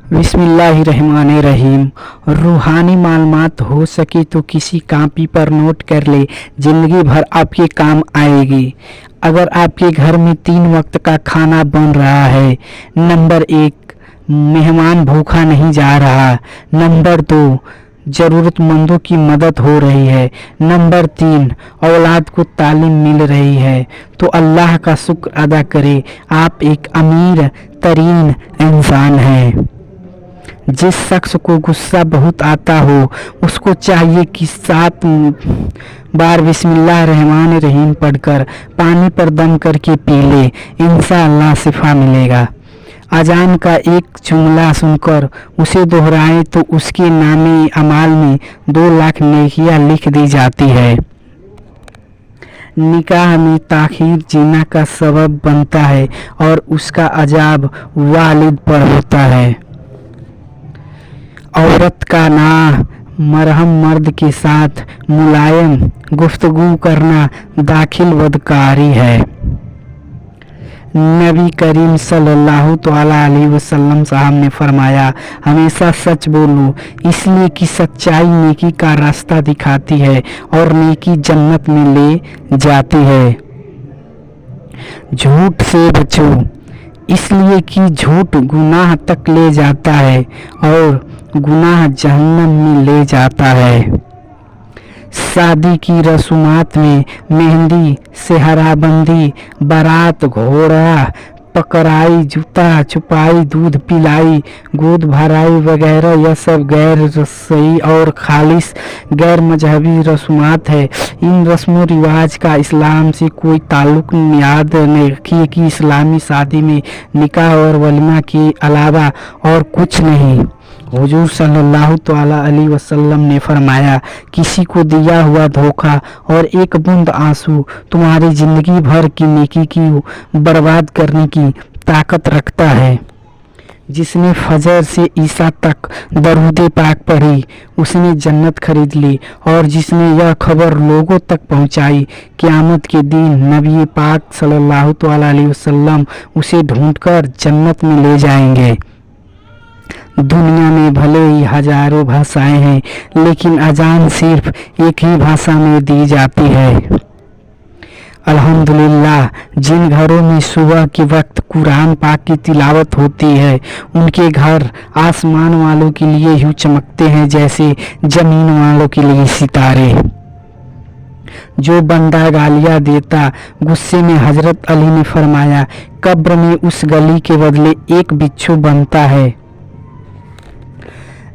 बिस्मिल्लाहिर्रहमानिर्रहीम। रूहानी मालूमात हो सके तो किसी कापी पर नोट कर ले, ज़िंदगी भर आपके काम आएगी। अगर आपके घर में 3 वक्त का खाना बन रहा है, नंबर 1 मेहमान भूखा नहीं जा रहा, नंबर 2 ज़रूरतमंदों की मदद हो रही है, नंबर 3 औलाद को तालीम मिल रही है, तो अल्लाह का शुक्र अदा करें। आप एक अमीर तरीन इंसान हैं। जिस शख्स को गुस्सा बहुत आता हो, उसको चाहिए कि 7 बार बिस्मिल्लाहिर्रहमानिर्रहीम पढ़कर पानी पर दम करके पी ले, इंशाअल्लाह शिफा मिलेगा। अजान का एक जुमला सुनकर उसे दोहराएं तो उसके नामे अमाल में 2 लाख नेकियां लिख दी जाती है। निकाह में ताख़ीर जीना का सबब बनता है और उसका अजाब वालिद पर होता है। औरत का ना मरहम मर्द के साथ मुलायम गुफ्तगू करना दाखिल बदकारी है। नबी करीम सल्लल्लाहु तआला अलैहि वसल्लम साहब ने फरमाया, हमेशा सच बोलो, इसलिए कि सच्चाई नेकी का रास्ता दिखाती है और नेकी जन्नत में ले जाती है। झूठ से बचो, इसलिए कि झूठ गुनाह तक ले जाता है और गुनाह जहन्नम में ले जाता है। शादी की रसूमात में मेहंदी, सेहराबंदी, बारात, घोड़ा पकड़ाई, जूता छुपाई, दूध पिलाई, गोद भराई वगैरह यह सब गैर सही और खालिस गैर मजहबी रसूमात है। इन रस्मों रिवाज का इस्लाम से कोई ताल्लुक याद रखिए कि इस्लामी शादी में निकाह और वलीमा के अलावा और कुछ नहीं। हुजूर सल्लल्लाहु तआला अलैहि वसल्लम ने फरमाया, किसी को दिया हुआ धोखा और एक बूंद आंसू तुम्हारी जिंदगी भर की नेकी की बर्बाद करने की ताकत रखता है। जिसने फजर से ईसा तक दरूद पाक पढ़ी, उसने जन्नत खरीद ली, और जिसने यह खबर लोगों तक पहुंचाई, क़यामत के दिन नबी पाक सल्लल्लाहु तआला अलैहि वसल्लम उसे ढूंढकर जन्नत में ले जाएंगे। दुनिया में भले ही हजारों भाषाएं हैं, लेकिन अजान सिर्फ एक ही भाषा में दी जाती है। अल्हम्दुलिल्लाह, जिन घरों में सुबह के वक्त कुरान पाक की तिलावत होती है, उनके घर आसमान वालों के लिए यूं चमकते हैं जैसे जमीन वालों के लिए सितारे। जो बंदा गालियाँ देता, गुस्से में हजरत अली ने फरमाया, कब्र में उस गली के बदले एक बिच्छू बनता है।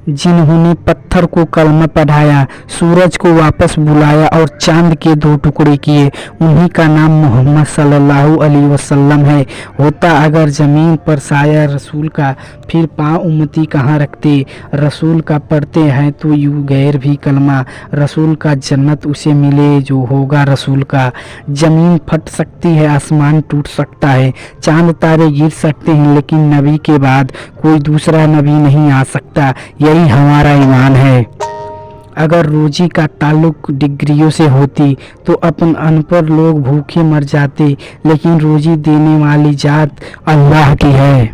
जिन्होंने पत्थर को कलमा पढ़ाया, सूरज को वापस बुलाया और चांद के 2 टुकड़े किए, उन्हीं का नाम मोहम्मद सल्लल्लाहु अलैहि वसल्लम है। होता अगर ज़मीन पर साया रसूल का, फिर पाँव उम्मती कहाँ रखते। रसूल का पढ़ते हैं तो यूँ गैर भी कलमा, रसूल का जन्नत उसे मिले जो होगा रसूल का। ज़मीन फट सकती है, आसमान टूट सकता है, चांद तारे गिर सकते हैं, लेकिन नबी के बाद कोई दूसरा नबी नहीं आ सकता। यही हमारा ईमान है। अगर रोजी का ताल्लुक डिग्रियों से होती तो अपन अनपढ़ लोग भूखे मर जाते, लेकिन रोजी देने वाली जात अल्लाह की है।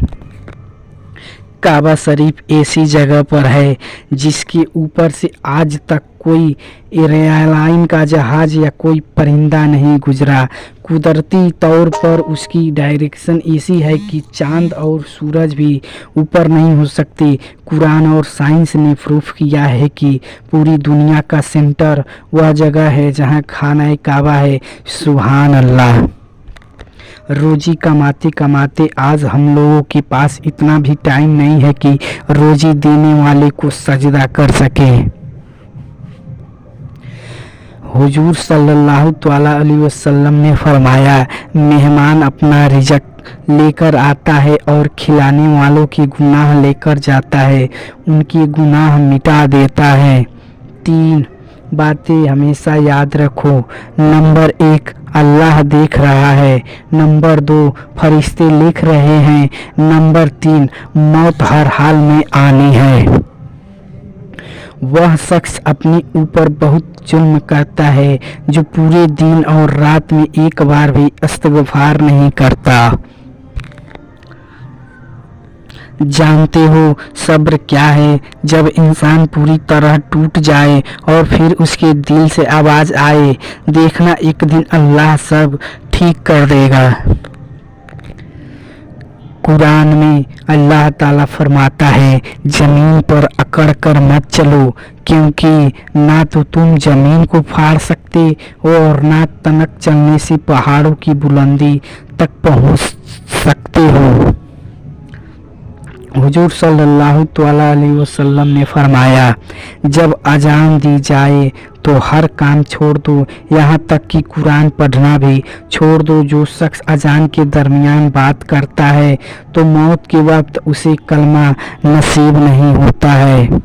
काबा शरीफ ऐसी जगह पर है जिसके ऊपर से आज तक कोई एयरलाइन का जहाज या कोई परिंदा नहीं गुजरा। कुदरती तौर पर उसकी डायरेक्शन ऐसी है कि चांद और सूरज भी ऊपर नहीं हो सकते। कुरान और साइंस ने प्रूफ किया है कि पूरी दुनिया का सेंटर वह जगह है जहां खाना काबा है। सुभान अल्लाह। रोजी कमाते कमाते आज हम लोगों के पास इतना भी टाइम नहीं है कि रोजी देने वाले को सजदा कर सके। हुजूर सल्लल्लाहु तआला अलैहि वसल्लम ने फरमाया, मेहमान अपना रिज़्क लेकर आता है और खिलाने वालों के गुनाह लेकर जाता है, उनके गुनाह मिटा देता है। 3 बातें हमेशा याद रखो। नंबर 1 अल्लाह देख रहा है, नंबर 2 फरिश्ते लिख रहे हैं, नंबर 3 मौत हर हाल में आनी है। वह शख्स अपने ऊपर बहुत जुल्म करता है जो पूरे दिन और रात में एक बार भी इस्तग़फ़ार नहीं करता। जानते हो सब्र क्या है? जब इंसान पूरी तरह टूट जाए और फिर उसके दिल से आवाज़ आए, देखना एक दिन अल्लाह सब ठीक कर देगा। कुरान में अल्लाह ताला फरमाता है, ज़मीन पर अकड़ कर मत चलो, क्योंकि ना तो तुम ज़मीन को फाड़ सकते हो और ना तनक चलने से पहाड़ों की बुलंदी तक पहुंच सकते हो। हुजूर सल्लल्लाहु अलैहि वसल्लम ने फरमाया, जब अजान दी जाए तो हर काम छोड़ दो, यहाँ तक कि कुरान पढ़ना भी छोड़ दो। जो शख्स अजान के दरमियान बात करता है तो मौत के वक्त उसे कलमा नसीब नहीं होता है।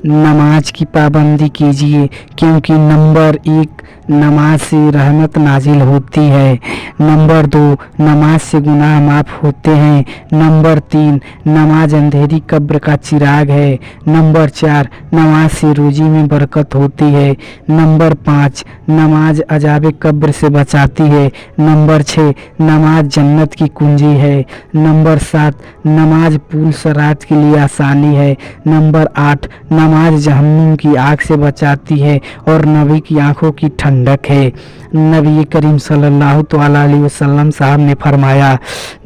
नमाज की पाबंदी कीजिए, क्योंकि नंबर 1 नमाज से रहमत नाजिल होती है, नंबर 2 नमाज से गुनाह माफ़ होते हैं, नंबर 3 नमाज अंधेरी कब्र का चिराग है, नंबर 4 नमाज से रोजी में बरकत होती है, नंबर 5 नमाज अजाब कब्र से बचाती है, नंबर 6 नमाज जन्नत की कुंजी है, नंबर 7 नमाज पुल सरात के लिए आसानी है, नंबर 8 नमाज जहन्नुम की आग से बचाती है और नबी की आंखों की ठंडक है। नबी करीम सल्लल्लाहु अलैहि वसल्लम साहब ने फरमाया,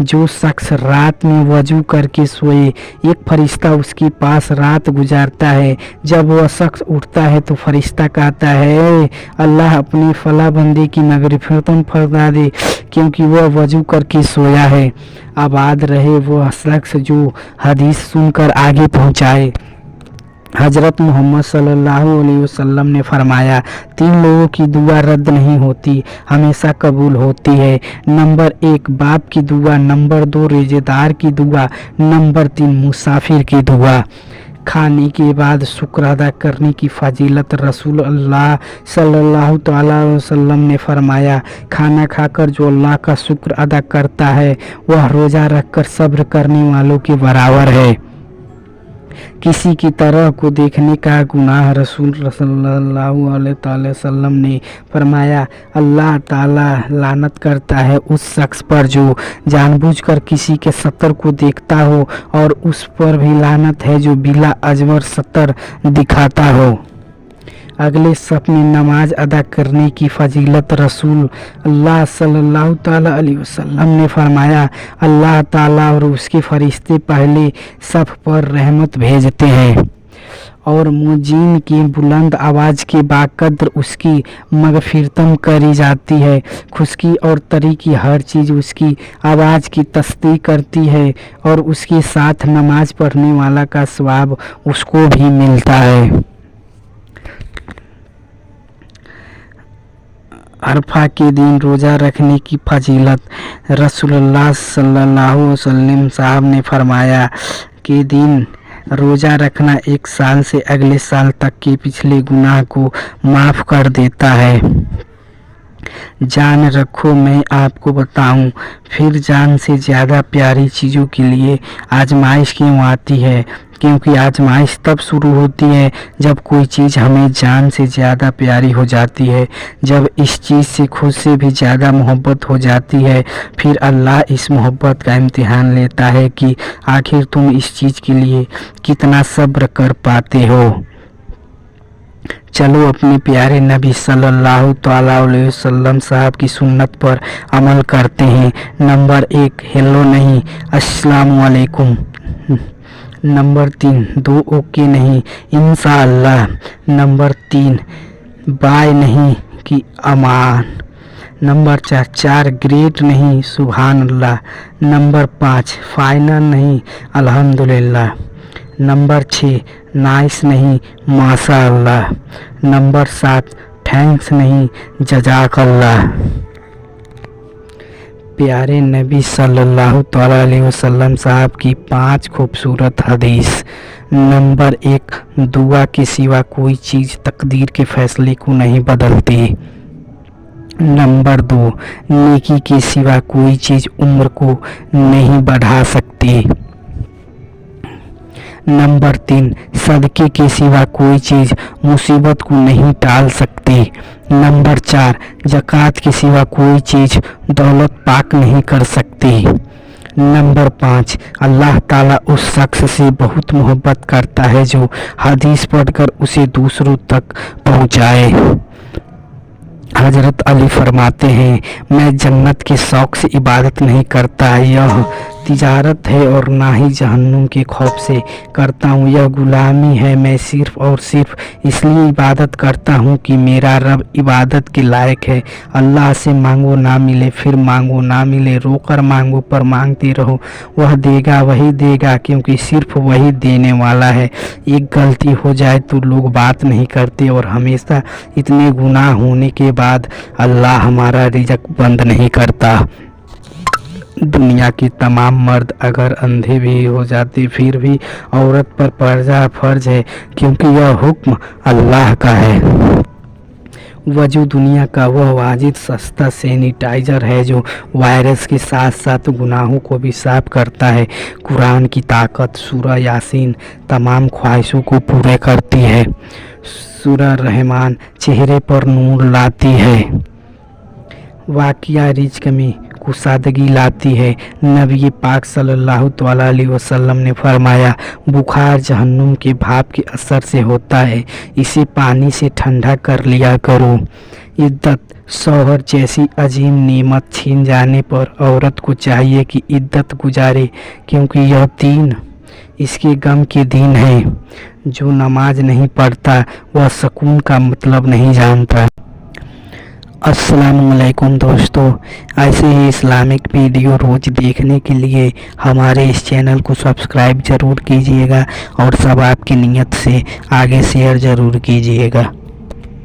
जो शख्स रात में वजू करके सोए, एक फरिश्ता उसके पास रात गुजारता है। जब वह शख्स उठता है तो फरिश्ता कहता है, अल्लाह अपनी फला बंदे की मग़फ़िरत फरमा दे, क्योंकि वह वजू करके सोया है। आबाद रहे वह शख्स जो हदीस सुनकर आगे पहुँचाए। हज़रत मोहम्मद सल्लल्लाहु अलैहि वसल्लम ने फरमाया, 3 लोगों की दुआ रद्द नहीं होती, हमेशा कबूल होती है। नंबर 1 बाप की दुआ, नंबर 2 रिश्तेदार की दुआ, नंबर 3 मुसाफिर की दुआ। खाने के बाद शुक्र अदा करने की फजीलत रसूल अल्लाह सल्लल्लाहु अलैहि वसल्लम ने फरमाया, खाना खाकर जो अल्लाह का शुक्र अदा करता है वह रोज़ा रखकर सब्र करने वालों के बराबर है। किसी की तरह को देखने का गुनाह रसूल सल्लल्लाहु अलैहि वसल्लम ने फरमाया, अल्लाह ताला लानत करता है उस शख्स पर जो जानबूझकर किसी के सतर को देखता हो, और उस पर भी लानत है जो बिला अजबर सतर दिखाता हो। अगले सफ़ में नमाज अदा करने की फजीलत रसूल अल्लाह सल्लल्लाहु अलैहि वसल्लम ने फरमाया, अल्लाह ताला और उसके फरिश्ते पहले सफ़ पर रहमत भेजते हैं और मुजीन की बुलंद आवाज़ के बाकद्र उसकी मग़फ़िरत करी जाती है। खुशकी और तरी की हर चीज़ उसकी आवाज़ की तस्दीक करती है और उसके साथ नमाज पढ़ने वाला का सवाब उसको भी मिलता है। अरफा के दिन रोज़ा रखने की फजीलत रसूलुल्लाह सल्लल्लाहु अलैहि वसल्लम साहब ने फरमाया कि दिन रोज़ा रखना 1 साल से अगले साल तक के पिछले गुनाह को माफ़ कर देता है। जान रखो मैं आपको बताऊं, फिर जान से ज़्यादा प्यारी चीज़ों के लिए आजमाइश क्यों आती है? क्योंकि आजमाइश तब शुरू होती है जब कोई चीज़ हमें जान से ज़्यादा प्यारी हो जाती है, जब इस चीज़ से खुद से भी ज़्यादा मोहब्बत हो जाती है। फिर अल्लाह इस मोहब्बत का इम्तिहान लेता है कि आखिर तुम इस चीज़ के लिए कितना सब्र कर पाते हो। चलो अपने प्यारे नबी सल्लल्लाहु अलैहि वसल्लम साहब की सुन्नत पर अमल करते हैं। नंबर 1 हेलो नहीं, अस्सलामु अलैकुम। नंबर 3 2 ओके नहीं, इंशाअल्लाह। नंबर 3 बाय नहीं कि अमान। नंबर 4 ग्रेट नहीं, सुभान अल्लाह। नंबर 5 फाइनल नहीं, अल्हम्दुलिल्लाह। नंबर 6 नाइस नहीं, माशाअल्लाह। नंबर 7 थैंक्स नहीं, जज़ाकल्लाह। प्यारे नबी सल्लल्लाहु अलैहि वसल्लम साहब की 5 खूबसूरत हदीस। नंबर 1 दुआ के सिवा कोई चीज़ तकदीर के फैसले को नहीं बदलती। नंबर 2 नेकी के सिवा कोई चीज़ उम्र को नहीं बढ़ा सकती। नंबर 3 सदके के सिवा कोई चीज़ मुसीबत को नहीं टाल सकती। नंबर 4 ज़कात के सिवा कोई चीज़ दौलत पाक नहीं कर सकती। नंबर 5, अल्लाह ताला उस शख्स से बहुत मोहब्बत करता है जो हदीस पढ़कर उसे दूसरों तक पहुँचाए। हजरत अली फरमाते हैं, मैं जन्नत के शौक़ से इबादत नहीं करता, यह तिजारत है, और ना ही जहन्नुम के खौफ से करता हूँ, यह गुलामी है। मैं सिर्फ़ और सिर्फ इसलिए इबादत करता हूँ कि मेरा रब इबादत के लायक है। अल्लाह से मांगो ना मिले, फिर मांगो ना मिले, रोकर मांगो पर मांगते रहो, वह देगा, वही देगा, क्योंकि सिर्फ वही देने वाला है। एक गलती हो जाए तो लोग बात नहीं करते, और हमेशा इतने गुनाह होने के बाद अल्लाह हमारा रिज़्क़ बंद नहीं करता। दुनिया के तमाम मर्द अगर अंधे भी हो जाते फिर भी औरत पर पर्दा फर्ज है, क्योंकि यह हुक्म अल्लाह का है। वजू दुनिया का वह वाजिद सस्ता सैनिटाइज़र है जो वायरस के साथ साथ गुनाहों को भी साफ करता है। कुरान की ताकत सूरह यासीन तमाम ख्वाहिशों को पूरे करती है। सूरह रहमान चेहरे पर नूर लाती है। वाक़िया रिज़्क़ में कुशादगी लाती है। नबी पाक सल्लल्लाहु अलैहि वसल्लम ने फरमाया, बुखार जहन्नुम के भाप के असर से होता है, इसे पानी से ठंडा कर लिया करो। इद्दत, शौहर जैसी अजीम नेमत छीन जाने पर औरत को चाहिए कि इद्दत गुजारे, क्योंकि यह दिन इसके गम के दिन हैं। जो नमाज नहीं पढ़ता वह सुकून का मतलब नहीं जानता। अस्सलामुअलैकुम दोस्तों, ऐसे ही इस्लामिक वीडियो रोज़ देखने के लिए हमारे इस चैनल को सब्सक्राइब ज़रूर कीजिएगा और सब आपकी नीयत से आगे शेयर ज़रूर कीजिएगा।